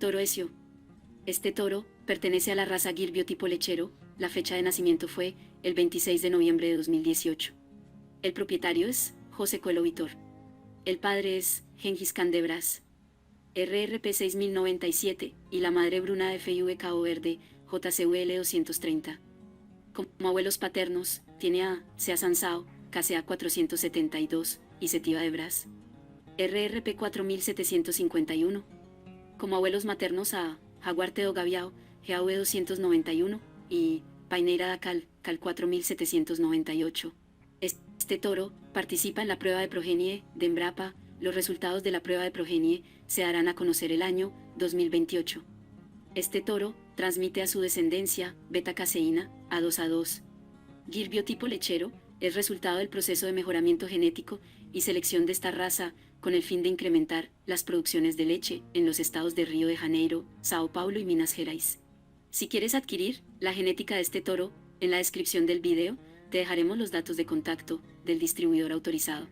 Toro Ezio. Este toro pertenece a la raza Gir biotipo lechero. La fecha de nacimiento fue el 26 de noviembre de 2018. El propietario es José Coelho Vitor. El padre es Gengis Khan de Bras. RRP 6097 y la madre Bruna FIVKO Verde JCVL 230. Como abuelos paternos, tiene a Sea Sansao, KCA 472 y Sativa de Bras. RRP 4751. Como abuelos maternos a Jaguar Teo Gaviao, GAV 291 y Paineira Dacal, Cal 4798. Este toro participa en la prueba de progenie de Embrapa. Los resultados de la prueba de progenie se darán a conocer el año 2028. Este toro transmite a su descendencia beta-caseína A2A2. Gir biotipo lechero es resultado del proceso de mejoramiento genético y selección de esta raza con el fin de incrementar las producciones de leche en los estados de Río de Janeiro, Sao Paulo y Minas Gerais. Si quieres adquirir la genética de este toro, en la descripción del video te dejaremos los datos de contacto del distribuidor autorizado.